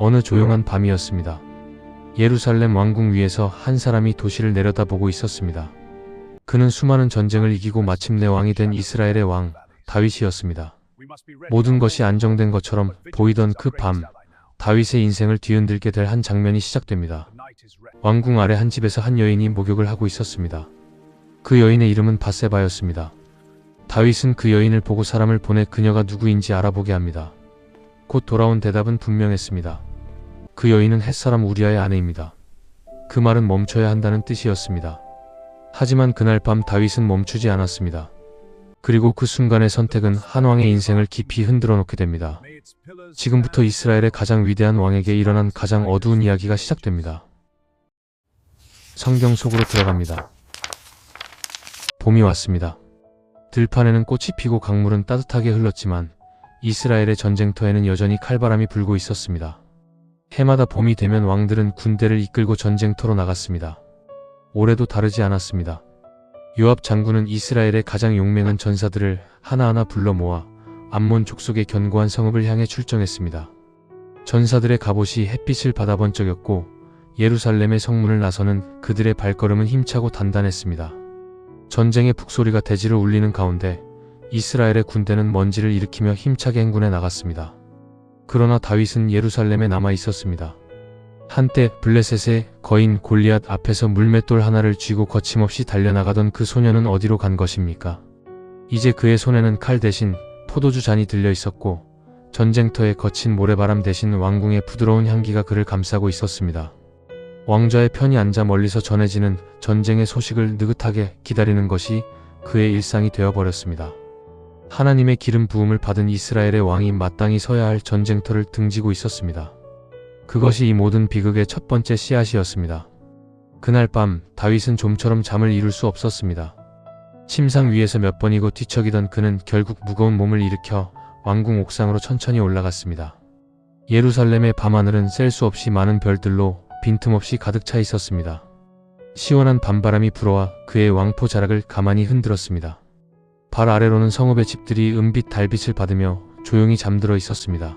어느 조용한 밤이었습니다. 예루살렘 왕궁 위에서 한 사람이 도시를 내려다보고 있었습니다. 그는 수많은 전쟁을 이기고 마침내 왕이 된 이스라엘의 왕 다윗이었습니다. 모든 것이 안정된 것처럼 보이던 그 밤, 다윗의 인생을 뒤흔들게 될 한 장면이 시작됩니다. 왕궁 아래 한 집에서 한 여인이 목욕을 하고 있었습니다. 그 여인의 이름은 밧세바였습니다. 다윗은 그 여인을 보고 사람을 보내 그녀가 누구인지 알아보게 합니다. 곧 돌아온 대답은 분명했습니다. 그 여인은 햇사람 우리아의 아내입니다. 그 말은 멈춰야 한다는 뜻이었습니다. 하지만 그날 밤 다윗은 멈추지 않았습니다. 그리고 그 순간의 선택은 한 왕의 인생을 깊이 흔들어 놓게 됩니다. 지금부터 이스라엘의 가장 위대한 왕에게 일어난 가장 어두운 이야기가 시작됩니다. 성경 속으로 들어갑니다. 봄이 왔습니다. 들판에는 꽃이 피고 강물은 따뜻하게 흘렀지만 이스라엘의 전쟁터에는 여전히 칼바람이 불고 있었습니다. 해마다 봄이 되면 왕들은 군대를 이끌고 전쟁터로 나갔습니다. 올해도 다르지 않았습니다. 요압 장군은 이스라엘의 가장 용맹한 전사들을 하나하나 불러 모아 암몬 족속의 견고한 성읍을 향해 출정했습니다. 전사들의 갑옷이 햇빛을 받아 번쩍였고 예루살렘의 성문을 나서는 그들의 발걸음은 힘차고 단단했습니다. 전쟁의 북소리가 대지를 울리는 가운데 이스라엘의 군대는 먼지를 일으키며 힘차게 행군해 나갔습니다. 그러나 다윗은 예루살렘에 남아 있었습니다. 한때 블레셋의 거인 골리앗 앞에서 물맷돌 하나를 쥐고 거침없이 달려나가던 그 소녀는 어디로 간 것입니까? 이제 그의 손에는 칼 대신 포도주 잔이 들려 있었고 전쟁터의 거친 모래바람 대신 왕궁의 부드러운 향기가 그를 감싸고 있었습니다. 왕좌의 편히 앉아 멀리서 전해지는 전쟁의 소식을 느긋하게 기다리는 것이 그의 일상이 되어버렸습니다. 하나님의 기름 부음을 받은 이스라엘의 왕이 마땅히 서야 할 전쟁터를 등지고 있었습니다. 그것이 이 모든 비극의 첫 번째 씨앗이었습니다. 그날 밤 다윗은 좀처럼 잠을 이룰 수 없었습니다. 침상 위에서 몇 번이고 뒤척이던 그는 결국 무거운 몸을 일으켜 왕궁 옥상으로 천천히 올라갔습니다. 예루살렘의 밤하늘은 셀 수 없이 많은 별들로 빈틈없이 가득 차 있었습니다. 시원한 밤바람이 불어와 그의 왕포 자락을 가만히 흔들었습니다. 발 아래로는 성읍의 집들이 은빛 달빛을 받으며 조용히 잠들어 있었습니다.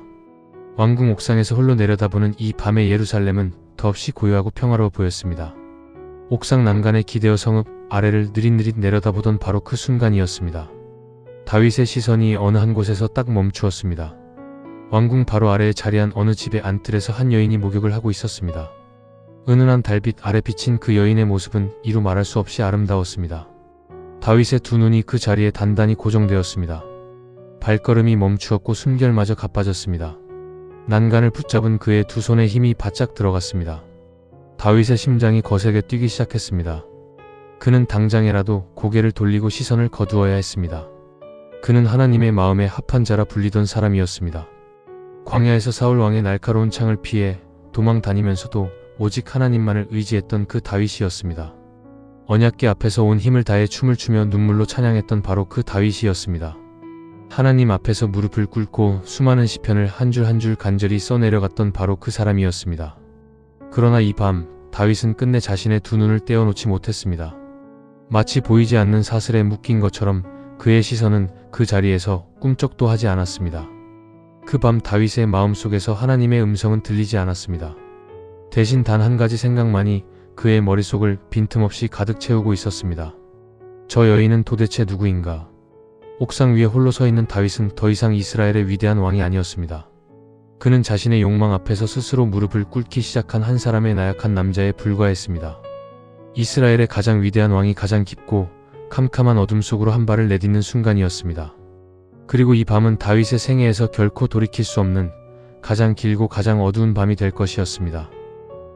왕궁 옥상에서 홀로 내려다보는 이 밤의 예루살렘은 더없이 고요하고 평화로워 보였습니다. 옥상 난간에 기대어 성읍 아래를 느릿느릿 내려다보던 바로 그 순간이었습니다. 다윗의 시선이 어느 한 곳에서 딱 멈추었습니다. 왕궁 바로 아래에 자리한 어느 집의 안뜰에서 한 여인이 목욕을 하고 있었습니다. 은은한 달빛 아래 비친 그 여인의 모습은 이루 말할 수 없이 아름다웠습니다. 다윗의 두 눈이 그 자리에 단단히 고정되었습니다. 발걸음이 멈추었고 숨결마저 가빠졌습니다. 난간을 붙잡은 그의 두 손에 힘이 바짝 들어갔습니다. 다윗의 심장이 거세게 뛰기 시작했습니다. 그는 당장이라도 고개를 돌리고 시선을 거두어야 했습니다. 그는 하나님의 마음에 합한 자라 불리던 사람이었습니다. 광야에서 사울 왕의 날카로운 창을 피해 도망 다니면서도 오직 하나님만을 의지했던 그 다윗이었습니다. 언약궤 앞에서 온 힘을 다해 춤을 추며 눈물로 찬양했던 바로 그 다윗이었습니다. 하나님 앞에서 무릎을 꿇고 수많은 시편을 한 줄 한 줄 간절히 써내려갔던 바로 그 사람이었습니다. 그러나 이 밤 다윗은 끝내 자신의 두 눈을 떼어놓지 못했습니다. 마치 보이지 않는 사슬에 묶인 것처럼 그의 시선은 그 자리에서 꿈쩍도 하지 않았습니다. 그 밤 다윗의 마음속에서 하나님의 음성은 들리지 않았습니다. 대신 단 한 가지 생각만이 그의 머릿속을 빈틈없이 가득 채우고 있었습니다. 저 여인은 도대체 누구인가? 옥상 위에 홀로 서 있는 다윗은 더 이상 이스라엘의 위대한 왕이 아니었습니다. 그는 자신의 욕망 앞에서 스스로 무릎을 꿇기 시작한 한 사람의 나약한 남자에 불과했습니다. 이스라엘의 가장 위대한 왕이 가장 깊고 캄캄한 어둠 속으로 한 발을 내딛는 순간이었습니다. 그리고 이 밤은 다윗의 생애에서 결코 돌이킬 수 없는 가장 길고 가장 어두운 밤이 될 것이었습니다.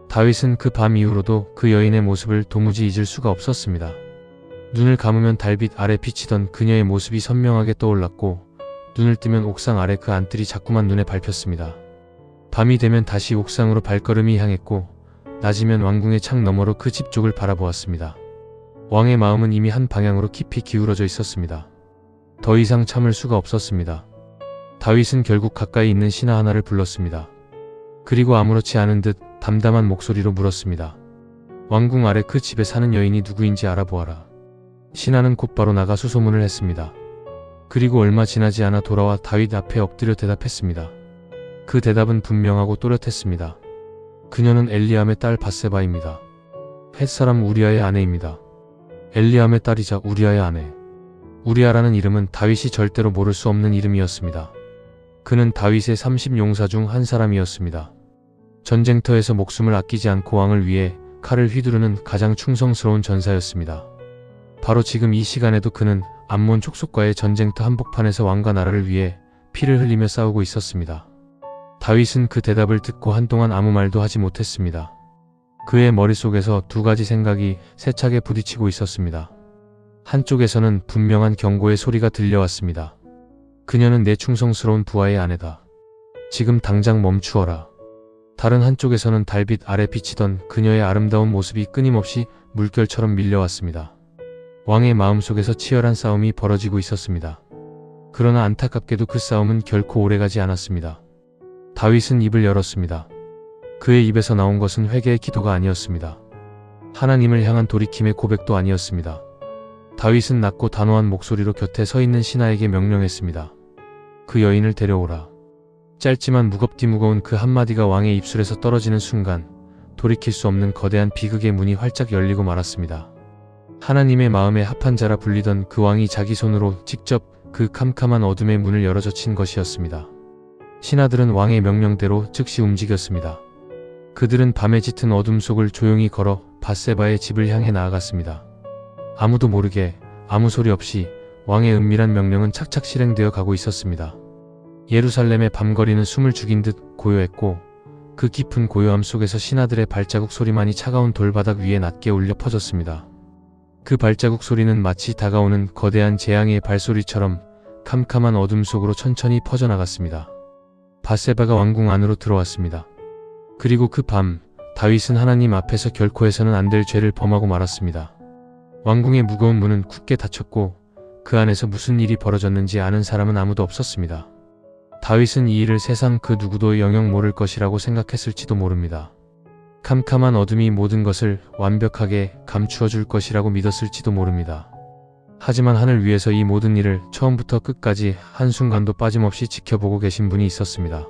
다윗은 그 밤 이후로도 그 여인의 모습을 도무지 잊을 수가 없었습니다. 눈을 감으면 달빛 아래 비치던 그녀의 모습이 선명하게 떠올랐고 눈을 뜨면 옥상 아래 그 안뜰이 자꾸만 눈에 밟혔습니다. 밤이 되면 다시 옥상으로 발걸음이 향했고 낮이면 왕궁의 창 너머로 그 집 쪽을 바라보았습니다. 왕의 마음은 이미 한 방향으로 깊이 기울어져 있었습니다. 더 이상 참을 수가 없었습니다. 다윗은 결국 가까이 있는 신하 하나를 불렀습니다. 그리고 아무렇지 않은 듯 담담한 목소리로 물었습니다. 왕궁 아래 그 집에 사는 여인이 누구인지 알아보아라. 신하는 곧바로 나가 수소문을 했습니다. 그리고 얼마 지나지 않아 돌아와 다윗 앞에 엎드려 대답했습니다. 그 대답은 분명하고 또렷했습니다. 그녀는 엘리암의 딸 밧세바입니다. 햇사람 우리아의 아내입니다. 엘리암의 딸이자 우리아의 아내. 우리아라는 이름은 다윗이 절대로 모를 수 없는 이름이었습니다. 그는 다윗의 30용사 중 한 사람이었습니다. 전쟁터에서 목숨을 아끼지 않고 왕을 위해 칼을 휘두르는 가장 충성스러운 전사였습니다. 바로 지금 이 시간에도 그는 암몬 족속과의 전쟁터 한복판에서 왕과 나라를 위해 피를 흘리며 싸우고 있었습니다. 다윗은 그 대답을 듣고 한동안 아무 말도 하지 못했습니다. 그의 머릿속에서 두 가지 생각이 세차게 부딪히고 있었습니다. 한쪽에서는 분명한 경고의 소리가 들려왔습니다. 그녀는 내 충성스러운 부하의 아내다. 지금 당장 멈추어라. 다른 한쪽에서는 달빛 아래 비치던 그녀의 아름다운 모습이 끊임없이 물결처럼 밀려왔습니다. 왕의 마음속에서 치열한 싸움이 벌어지고 있었습니다. 그러나 안타깝게도 그 싸움은 결코 오래가지 않았습니다. 다윗은 입을 열었습니다. 그의 입에서 나온 것은 회개의 기도가 아니었습니다. 하나님을 향한 돌이킴의 고백도 아니었습니다. 다윗은 낮고 단호한 목소리로 곁에 서 있는 신하에게 명령했습니다. 그 여인을 데려오라. 짧지만 무겁디 무거운 그 한마디가 왕의 입술에서 떨어지는 순간 돌이킬 수 없는 거대한 비극의 문이 활짝 열리고 말았습니다. 하나님의 마음에 합한 자라 불리던 그 왕이 자기 손으로 직접 그 캄캄한 어둠의 문을 열어젖힌 것이었습니다. 신하들은 왕의 명령대로 즉시 움직였습니다. 그들은 밤에 짙은 어둠 속을 조용히 걸어 밧세바의 집을 향해 나아갔습니다. 아무도 모르게 아무 소리 없이 왕의 은밀한 명령은 착착 실행되어 가고 있었습니다. 예루살렘의 밤거리는 숨을 죽인 듯 고요했고 그 깊은 고요함 속에서 신하들의 발자국 소리만이 차가운 돌바닥 위에 낮게 울려 퍼졌습니다. 그 발자국 소리는 마치 다가오는 거대한 재앙의 발소리처럼 캄캄한 어둠 속으로 천천히 퍼져나갔습니다. 밧세바가 왕궁 안으로 들어왔습니다. 그리고 그 밤 다윗은 하나님 앞에서 결코 해서는 안 될 죄를 범하고 말았습니다. 왕궁의 무거운 문은 굳게 닫혔고 그 안에서 무슨 일이 벌어졌는지 아는 사람은 아무도 없었습니다. 다윗은 이 일을 세상 그 누구도 영영 모를 것이라고 생각했을지도 모릅니다. 캄캄한 어둠이 모든 것을 완벽하게 감추어 줄 것이라고 믿었을지도 모릅니다. 하지만 하늘 위에서 이 모든 일을 처음부터 끝까지 한순간도 빠짐없이 지켜보고 계신 분이 있었습니다.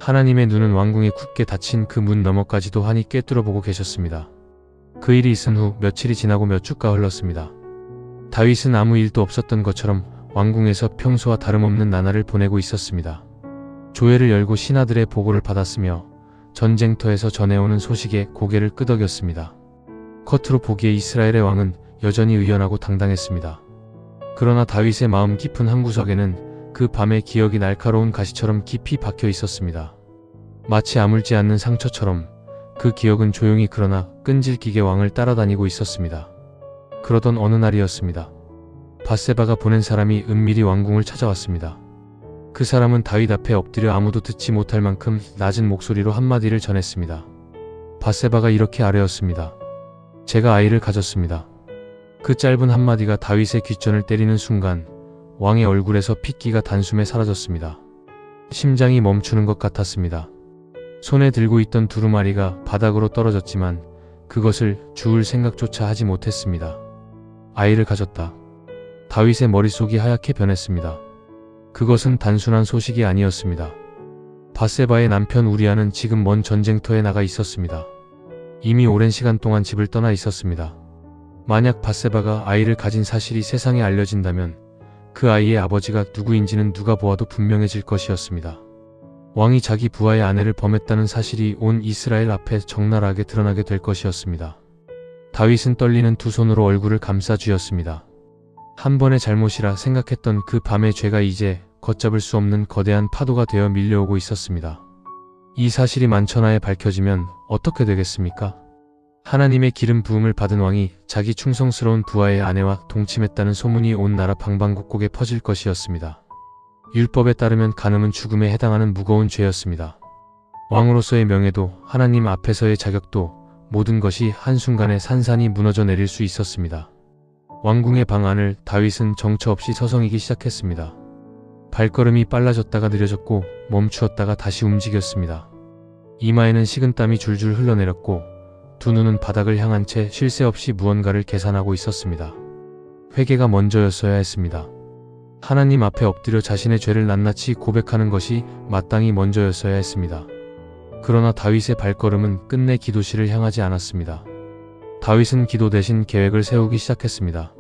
하나님의 눈은 왕궁에 굳게 닫힌 그 문 너머까지도 환히 꿰뚫어보고 계셨습니다. 그 일이 있은 후 며칠이 지나고 몇 주가 흘렀습니다. 다윗은 아무 일도 없었던 것처럼 왕궁에서 평소와 다름없는 나날을 보내고 있었습니다. 조회를 열고 신하들의 보고를 받았으며 전쟁터에서 전해오는 소식에 고개를 끄덕였습니다. 겉으로 보기에 이스라엘의 왕은 여전히 의연하고 당당했습니다. 그러나 다윗의 마음 깊은 한구석에는 그 밤의 기억이 날카로운 가시처럼 깊이 박혀 있었습니다. 마치 아물지 않는 상처처럼 그 기억은 조용히 그러나 끈질기게 왕을 따라다니고 있었습니다. 그러던 어느 날이었습니다. 밧세바가 보낸 사람이 은밀히 왕궁을 찾아왔습니다. 그 사람은 다윗 앞에 엎드려 아무도 듣지 못할 만큼 낮은 목소리로 한마디를 전했습니다. 밧세바가 이렇게 아뢰었습니다. 제가 아이를 가졌습니다. 그 짧은 한마디가 다윗의 귓전을 때리는 순간 왕의 얼굴에서 핏기가 단숨에 사라졌습니다. 심장이 멈추는 것 같았습니다. 손에 들고 있던 두루마리가 바닥으로 떨어졌지만 그것을 주울 생각조차 하지 못했습니다. 아이를 가졌다. 다윗의 머릿속이 하얗게 변했습니다. 그것은 단순한 소식이 아니었습니다. 밧세바의 남편 우리아는 지금 먼 전쟁터에 나가 있었습니다. 이미 오랜 시간 동안 집을 떠나 있었습니다. 만약 밧세바가 아이를 가진 사실이 세상에 알려진다면 그 아이의 아버지가 누구인지는 누가 보아도 분명해질 것이었습니다. 왕이 자기 부하의 아내를 범했다는 사실이 온 이스라엘 앞에 적나라하게 드러나게 될 것이었습니다. 다윗은 떨리는 두 손으로 얼굴을 감싸 쥐었습니다. 한 번의 잘못이라 생각했던 그 밤의 죄가 이제 걷잡을 수 없는 거대한 파도가 되어 밀려오고 있었습니다. 이 사실이 만천하에 밝혀지면 어떻게 되겠습니까? 하나님의 기름 부음을 받은 왕이 자기 충성스러운 부하의 아내와 동침했다는 소문이 온 나라 방방곡곡에 퍼질 것이었습니다. 율법에 따르면 간음은 죽음에 해당하는 무거운 죄였습니다. 왕으로서의 명예도 하나님 앞에서의 자격도 모든 것이 한순간에 산산이 무너져 내릴 수 있었습니다. 왕궁의 방 안을 다윗은 정처 없이 서성이기 시작했습니다. 발걸음이 빨라졌다가 느려졌고 멈추었다가 다시 움직였습니다. 이마에는 식은땀이 줄줄 흘러내렸고 두 눈은 바닥을 향한 채 쉴 새 없이 무언가를 계산하고 있었습니다. 회개가 먼저였어야 했습니다. 하나님 앞에 엎드려 자신의 죄를 낱낱이 고백하는 것이 마땅히 먼저였어야 했습니다. 그러나 다윗의 발걸음은 끝내 기도실을 향하지 않았습니다. 다윗은 기도 대신 계획을 세우기 시작했습니다.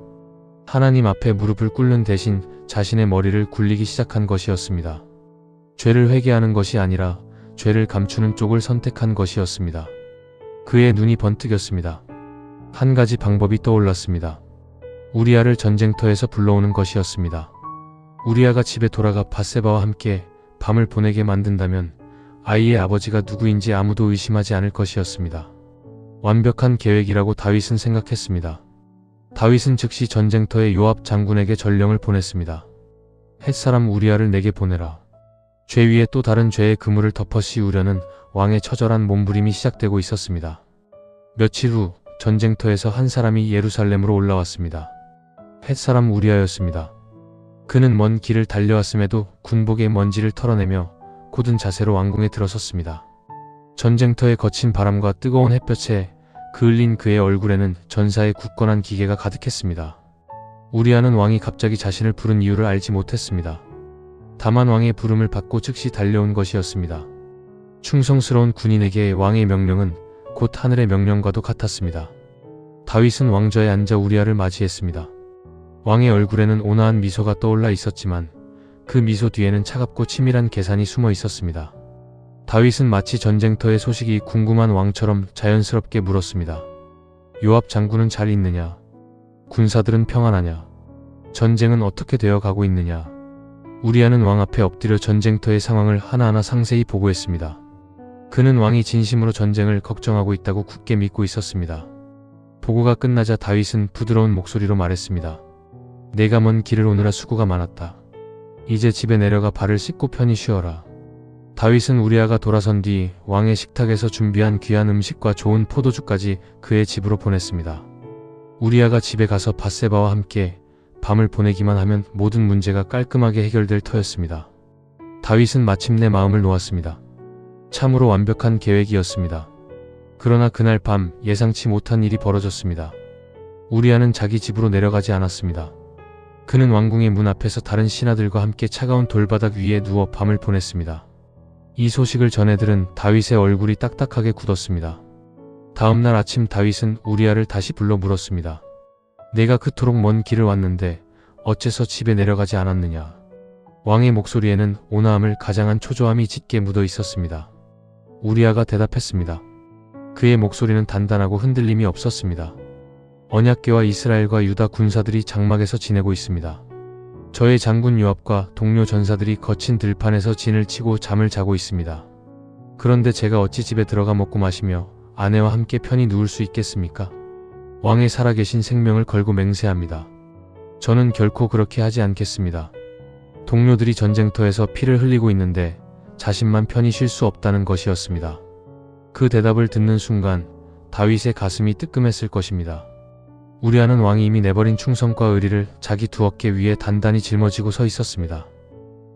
하나님 앞에 무릎을 꿇는 대신 자신의 머리를 굴리기 시작한 것이었습니다. 죄를 회개하는 것이 아니라 죄를 감추는 쪽을 선택한 것이었습니다. 그의 눈이 번뜩였습니다. 한 가지 방법이 떠올랐습니다. 우리아를 전쟁터에서 불러오는 것이었습니다. 우리아가 집에 돌아가 밧세바와 함께 밤을 보내게 만든다면 아이의 아버지가 누구인지 아무도 의심하지 않을 것이었습니다. 완벽한 계획이라고 다윗은 생각했습니다. 다윗은 즉시 전쟁터에 요압 장군에게 전령을 보냈습니다. 햇사람 우리아를 내게 보내라. 죄 위에 또 다른 죄의 그물을 덮어 씌우려는 왕의 처절한 몸부림이 시작되고 있었습니다. 며칠 후 전쟁터에서 한 사람이 예루살렘으로 올라왔습니다. 햇사람 우리아였습니다. 그는 먼 길을 달려왔음에도 군복의 먼지를 털어내며 굳은 자세로 왕궁에 들어섰습니다. 전쟁터의 거친 바람과 뜨거운 햇볕에 그을린 그의 얼굴에는 전사의 굳건한 기계가 가득했습니다. 우리아는 왕이 갑자기 자신을 부른 이유를 알지 못했습니다. 다만 왕의 부름을 받고 즉시 달려온 것이었습니다. 충성스러운 군인에게 왕의 명령은 곧 하늘의 명령과도 같았습니다. 다윗은 왕좌에 앉아 우리아를 맞이했습니다. 왕의 얼굴에는 온화한 미소가 떠올라 있었지만 그 미소 뒤에는 차갑고 치밀한 계산이 숨어 있었습니다. 다윗은 마치 전쟁터의 소식이 궁금한 왕처럼 자연스럽게 물었습니다. 요압 장군은 잘 있느냐? 군사들은 평안하냐? 전쟁은 어떻게 되어 가고 있느냐? 우리아는 왕 앞에 엎드려 전쟁터의 상황을 하나하나 상세히 보고했습니다. 그는 왕이 진심으로 전쟁을 걱정하고 있다고 굳게 믿고 있었습니다. 보고가 끝나자 다윗은 부드러운 목소리로 말했습니다. 내가 먼 길을 오느라 수고가 많았다. 이제 집에 내려가 발을 씻고 편히 쉬어라. 다윗은 우리아가 돌아선 뒤 왕의 식탁에서 준비한 귀한 음식과 좋은 포도주까지 그의 집으로 보냈습니다. 우리아가 집에 가서 밧세바와 함께 밤을 보내기만 하면 모든 문제가 깔끔하게 해결될 터였습니다. 다윗은 마침내 마음을 놓았습니다. 참으로 완벽한 계획이었습니다. 그러나 그날 밤 예상치 못한 일이 벌어졌습니다. 우리아는 자기 집으로 내려가지 않았습니다. 그는 왕궁의 문 앞에서 다른 신하들과 함께 차가운 돌바닥 위에 누워 밤을 보냈습니다. 이 소식을 전해들은 다윗의 얼굴이 딱딱하게 굳었습니다. 다음날 아침 다윗은 우리아를 다시 불러 물었습니다. 내가 그토록 먼 길을 왔는데 어째서 집에 내려가지 않았느냐? 왕의 목소리에는 온화함을 가장한 초조함이 짙게 묻어 있었습니다. 우리아가 대답했습니다. 그의 목소리는 단단하고 흔들림이 없었습니다. 언약궤와 이스라엘과 유다 군사들이 장막에서 지내고 있습니다. 저의 장군 요압과 동료 전사들이 거친 들판에서 진을 치고 잠을 자고 있습니다. 그런데 제가 어찌 집에 들어가 먹고 마시며 아내와 함께 편히 누울 수 있겠습니까? 왕의 살아계신 생명을 걸고 맹세합니다. 저는 결코 그렇게 하지 않겠습니다. 동료들이 전쟁터에서 피를 흘리고 있는데 자신만 편히 쉴 수 없다는 것이었습니다. 그 대답을 듣는 순간 다윗의 가슴이 뜨끔했을 것입니다. 우리아는 왕이 이미 내버린 충성과 의리를 자기 두 어깨 위에 단단히 짊어지고 서 있었습니다.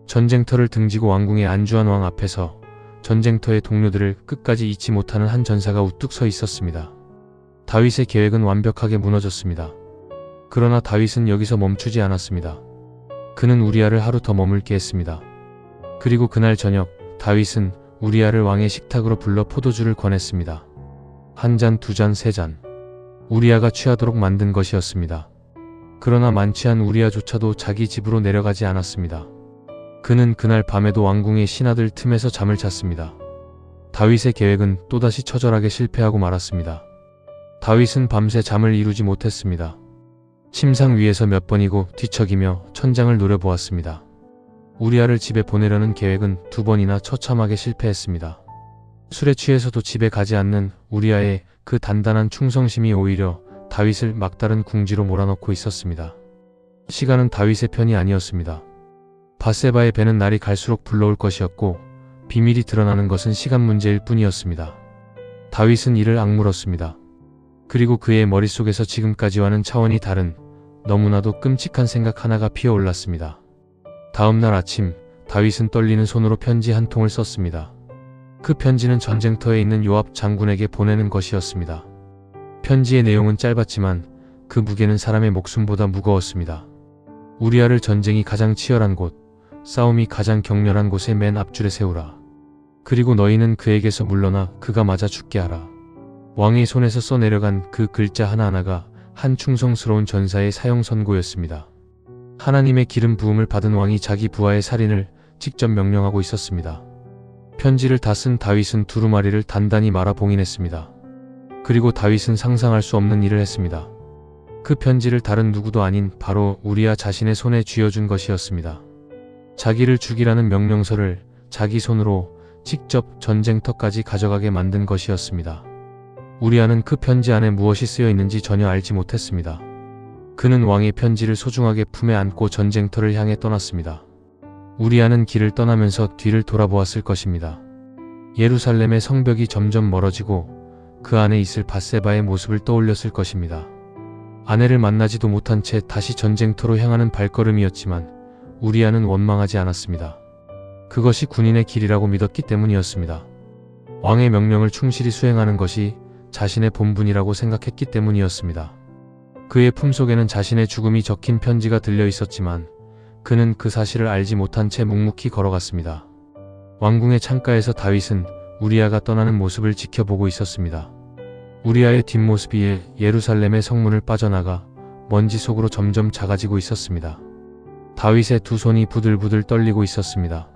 전쟁터를 등지고 왕궁에 안주한 왕 앞에서 전쟁터의 동료들을 끝까지 잊지 못하는 한 전사가 우뚝 서 있었습니다. 다윗의 계획은 완벽하게 무너졌습니다. 그러나 다윗은 여기서 멈추지 않았습니다. 그는 우리아를 하루 더 머물게 했습니다. 그리고 그날 저녁 다윗은 우리아를 왕의 식탁으로 불러 포도주를 권했습니다. 한 잔, 두 잔, 세 잔. 우리아가 취하도록 만든 것이었습니다. 그러나 만취한 우리아조차도 자기 집으로 내려가지 않았습니다. 그는 그날 밤에도 왕궁의 신하들 틈에서 잠을 잤습니다. 다윗의 계획은 또다시 처절하게 실패하고 말았습니다. 다윗은 밤새 잠을 이루지 못했습니다. 침상 위에서 몇 번이고 뒤척이며 천장을 노려보았습니다. 우리아를 집에 보내려는 계획은 두 번이나 처참하게 실패했습니다. 술에 취해서도 집에 가지 않는 우리아의 그 단단한 충성심이 오히려 다윗을 막다른 궁지로 몰아넣고 있었습니다. 시간은 다윗의 편이 아니었습니다. 밧세바의 배는 날이 갈수록 불러올 것이었고 비밀이 드러나는 것은 시간 문제일 뿐이었습니다. 다윗은 이를 악물었습니다. 그리고 그의 머릿속에서 지금까지와는 차원이 다른 너무나도 끔찍한 생각 하나가 피어올랐습니다. 다음날 아침 다윗은 떨리는 손으로 편지 한 통을 썼습니다. 그 편지는 전쟁터에 있는 요압 장군에게 보내는 것이었습니다. 편지의 내용은 짧았지만 그 무게는 사람의 목숨보다 무거웠습니다. 우리아를 전쟁이 가장 치열한 곳, 싸움이 가장 격렬한 곳의 맨 앞줄에 세우라. 그리고 너희는 그에게서 물러나 그가 맞아 죽게 하라. 왕의 손에서 써내려간 그 글자 하나하나가 한 충성스러운 전사의 사형 선고였습니다. 하나님의 기름 부음을 받은 왕이 자기 부하의 살인을 직접 명령하고 있었습니다. 편지를 다 쓴 다윗은 두루마리를 단단히 말아 봉인했습니다. 그리고 다윗은 상상할 수 없는 일을 했습니다. 그 편지를 다른 누구도 아닌 바로 우리아 자신의 손에 쥐어준 것이었습니다. 자기를 죽이라는 명령서를 자기 손으로 직접 전쟁터까지 가져가게 만든 것이었습니다. 우리아는 그 편지 안에 무엇이 쓰여 있는지 전혀 알지 못했습니다. 그는 왕의 편지를 소중하게 품에 안고 전쟁터를 향해 떠났습니다. 우리아는 길을 떠나면서 뒤를 돌아보았을 것입니다. 예루살렘의 성벽이 점점 멀어지고 그 안에 있을 밧세바의 모습을 떠올렸을 것입니다. 아내를 만나지도 못한 채 다시 전쟁터로 향하는 발걸음이었지만 우리아는 원망하지 않았습니다. 그것이 군인의 길이라고 믿었기 때문이었습니다. 왕의 명령을 충실히 수행하는 것이 자신의 본분이라고 생각했기 때문이었습니다. 그의 품속에는 자신의 죽음이 적힌 편지가 들려 있었지만 그는 그 사실을 알지 못한 채 묵묵히 걸어갔습니다. 왕궁의 창가에서 다윗은 우리아가 떠나는 모습을 지켜보고 있었습니다. 우리아의 뒷모습이 예루살렘의 성문을 빠져나가 먼지 속으로 점점 작아지고 있었습니다. 다윗의 두 손이 부들부들 떨리고 있었습니다.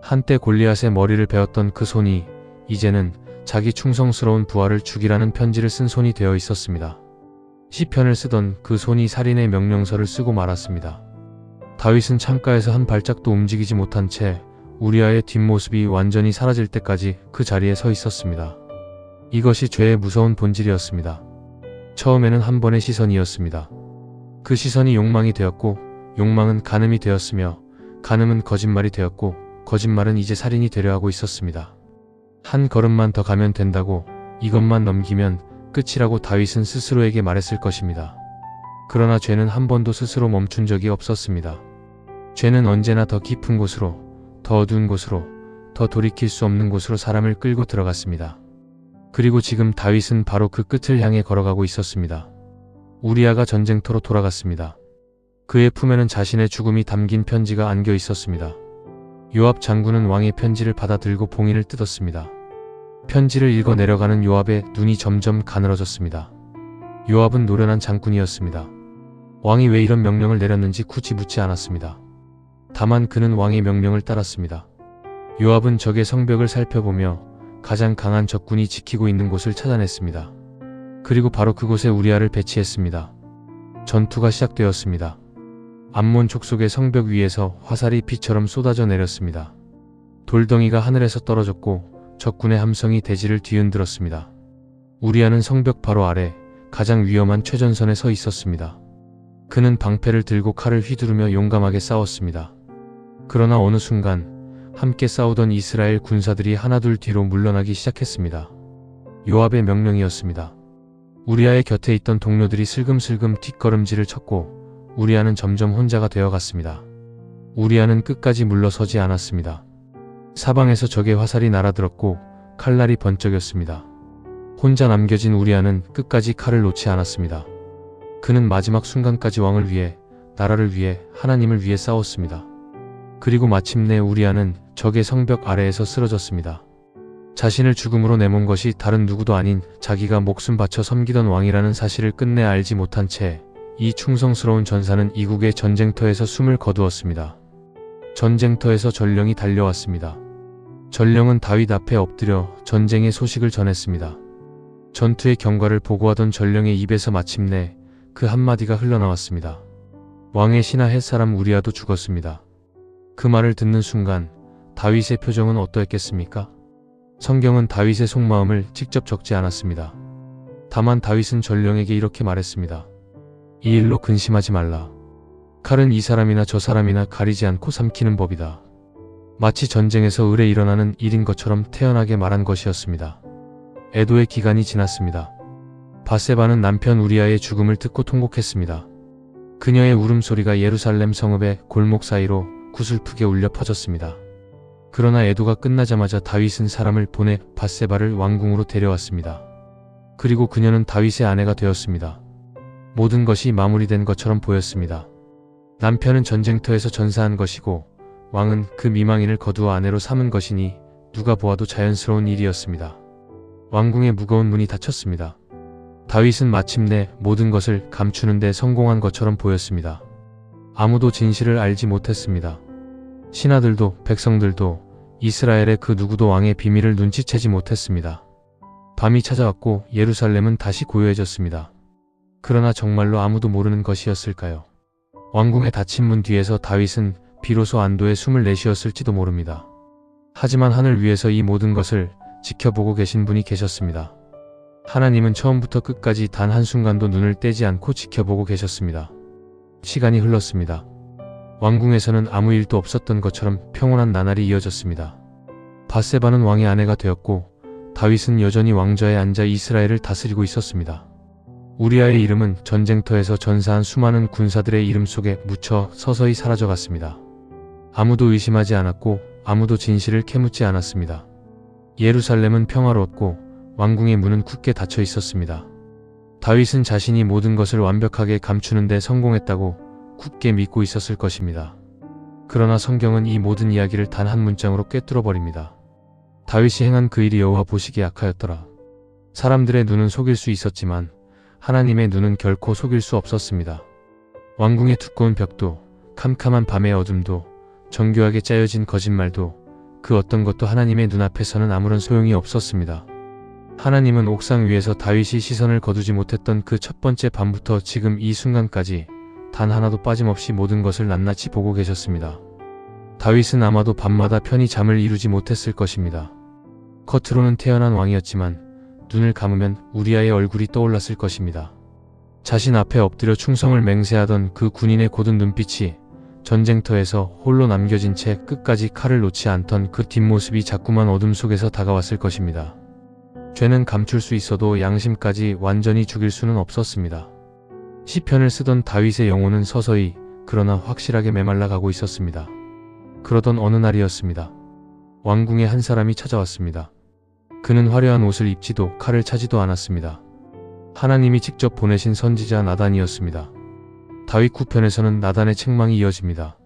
한때 골리앗의 머리를 베었던 그 손이 이제는 자기 충성스러운 부하를 죽이라는 편지를 쓴 손이 되어 있었습니다. 시편을 쓰던 그 손이 살인의 명령서를 쓰고 말았습니다. 다윗은 창가에서 한 발짝도 움직이지 못한 채 우리아의 뒷모습이 완전히 사라질 때까지 그 자리에 서 있었습니다. 이것이 죄의 무서운 본질이었습니다. 처음에는 한 번의 시선이었습니다. 그 시선이 욕망이 되었고 욕망은 간음이 되었으며 간음은 거짓말이 되었고 거짓말은 이제 살인이 되려 하고 있었습니다. 한 걸음만 더 가면 된다고, 이것만 넘기면 끝이라고 다윗은 스스로에게 말했을 것입니다. 그러나 죄는 한 번도 스스로 멈춘 적이 없었습니다. 죄는 언제나 더 깊은 곳으로, 더 어두운 곳으로, 더 돌이킬 수 없는 곳으로 사람을 끌고 들어갔습니다. 그리고 지금 다윗은 바로 그 끝을 향해 걸어가고 있었습니다. 우리아가 전쟁터로 돌아갔습니다. 그의 품에는 자신의 죽음이 담긴 편지가 안겨 있었습니다. 요압 장군은 왕의 편지를 받아 들고 봉인을 뜯었습니다. 편지를 읽어 내려가는 요압의 눈이 점점 가늘어졌습니다. 요압은 노련한 장군이었습니다. 왕이 왜 이런 명령을 내렸는지 굳이 묻지 않았습니다. 다만 그는 왕의 명령을 따랐습니다. 요압은 적의 성벽을 살펴보며 가장 강한 적군이 지키고 있는 곳을 찾아냈습니다. 그리고 바로 그곳에 우리아를 배치했습니다. 전투가 시작되었습니다. 암몬 족속의 성벽 위에서 화살이 비처럼 쏟아져 내렸습니다. 돌덩이가 하늘에서 떨어졌고 적군의 함성이 대지를 뒤흔들었습니다. 우리아는 성벽 바로 아래 가장 위험한 최전선에 서 있었습니다. 그는 방패를 들고 칼을 휘두르며 용감하게 싸웠습니다. 그러나 어느 순간 함께 싸우던 이스라엘 군사들이 하나둘 뒤로 물러나기 시작했습니다. 요압의 명령이었습니다. 우리아의 곁에 있던 동료들이 슬금슬금 뒷걸음질을 쳤고 우리아는 점점 혼자가 되어갔습니다. 우리아는 끝까지 물러서지 않았습니다. 사방에서 적의 화살이 날아들었고 칼날이 번쩍였습니다. 혼자 남겨진 우리아는 끝까지 칼을 놓지 않았습니다. 그는 마지막 순간까지 왕을 위해, 나라를 위해, 하나님을 위해 싸웠습니다. 그리고 마침내 우리아는 적의 성벽 아래에서 쓰러졌습니다. 자신을 죽음으로 내몬 것이 다른 누구도 아닌 자기가 목숨 바쳐 섬기던 왕이라는 사실을 끝내 알지 못한 채 이 충성스러운 전사는 이국의 전쟁터에서 숨을 거두었습니다. 전쟁터에서 전령이 달려왔습니다. 전령은 다윗 앞에 엎드려 전쟁의 소식을 전했습니다. 전투의 경과를 보고하던 전령의 입에서 마침내 그 한마디가 흘러나왔습니다. 왕의 신하 햇사람 우리아도 죽었습니다. 그 말을 듣는 순간 다윗의 표정은 어떠했겠습니까? 성경은 다윗의 속마음을 직접 적지 않았습니다. 다만 다윗은 전령에게 이렇게 말했습니다. 이 일로 근심하지 말라. 칼은 이 사람이나 저 사람이나 가리지 않고 삼키는 법이다. 마치 전쟁에서 을에 일어나는 일인 것처럼 태연하게 말한 것이었습니다. 애도의 기간이 지났습니다. 밧세바는 남편 우리아의 죽음을 듣고 통곡했습니다. 그녀의 울음소리가 예루살렘 성읍의 골목 사이로 구슬프게 울려 퍼졌습니다. 그러나 애도가 끝나자마자 다윗은 사람을 보내 밧세바를 왕궁으로 데려왔습니다. 그리고 그녀는 다윗의 아내가 되었습니다. 모든 것이 마무리된 것처럼 보였습니다. 남편은 전쟁터에서 전사한 것이고 왕은 그 미망인을 거두어 아내로 삼은 것이니 누가 보아도 자연스러운 일이었습니다. 왕궁의 무거운 문이 닫혔습니다. 다윗은 마침내 모든 것을 감추는 데 성공한 것처럼 보였습니다. 아무도 진실을 알지 못했습니다. 신하들도 백성들도 이스라엘의 그 누구도 왕의 비밀을 눈치채지 못했습니다. 밤이 찾아왔고 예루살렘은 다시 고요해졌습니다. 그러나 정말로 아무도 모르는 것이었을까요? 왕궁의 닫힌 문 뒤에서 다윗은 비로소 안도의 숨을 내쉬었을지도 모릅니다. 하지만 하늘 위에서 이 모든 것을 지켜보고 계신 분이 계셨습니다. 하나님은 처음부터 끝까지 단 한순간도 눈을 떼지 않고 지켜보고 계셨습니다. 시간이 흘렀습니다. 왕궁에서는 아무 일도 없었던 것처럼 평온한 나날이 이어졌습니다. 밧세바는 왕의 아내가 되었고 다윗은 여전히 왕좌에 앉아 이스라엘을 다스리고 있었습니다. 우리아의 이름은 전쟁터에서 전사한 수많은 군사들의 이름 속에 묻혀 서서히 사라져갔습니다. 아무도 의심하지 않았고 아무도 진실을 캐묻지 않았습니다. 예루살렘은 평화로웠고 왕궁의 문은 굳게 닫혀 있었습니다. 다윗은 자신이 모든 것을 완벽하게 감추는 데 성공했다고 굳게 믿고 있었을 것입니다. 그러나 성경은 이 모든 이야기를 단 한 문장으로 꿰뚫어 버립니다. 다윗이 행한 그 일이 여호와 보시기에 악하였더라. 사람들의 눈은 속일 수 있었지만 하나님의 눈은 결코 속일 수 없었습니다. 왕궁의 두꺼운 벽도, 캄캄한 밤의 어둠도, 정교하게 짜여진 거짓말도 그 어떤 것도 하나님의 눈앞에서는 아무런 소용이 없었습니다. 하나님은 옥상 위에서 다윗이 시선을 거두지 못했던 그 첫 번째 밤부터 지금 이 순간까지 단 하나도 빠짐없이 모든 것을 낱낱이 보고 계셨습니다. 다윗은 아마도 밤마다 편히 잠을 이루지 못했을 것입니다. 겉으로는 태어난 왕이었지만 눈을 감으면 우리아의 얼굴이 떠올랐을 것입니다. 자신 앞에 엎드려 충성을 맹세하던 그 군인의 고든 눈빛이 전쟁터에서 홀로 남겨진 채 끝까지 칼을 놓지 않던 그 뒷모습이 자꾸만 어둠 속에서 다가왔을 것입니다. 죄는 감출 수 있어도 양심까지 완전히 죽일 수는 없었습니다. 시편을 쓰던 다윗의 영혼은 서서히 그러나 확실하게 메말라 가고 있었습니다. 그러던 어느 날이었습니다. 왕궁에 한 사람이 찾아왔습니다. 그는 화려한 옷을 입지도 칼을 차지도 않았습니다. 하나님이 직접 보내신 선지자 나단이었습니다. 다윗 9편에서는 나단의 책망이 이어집니다.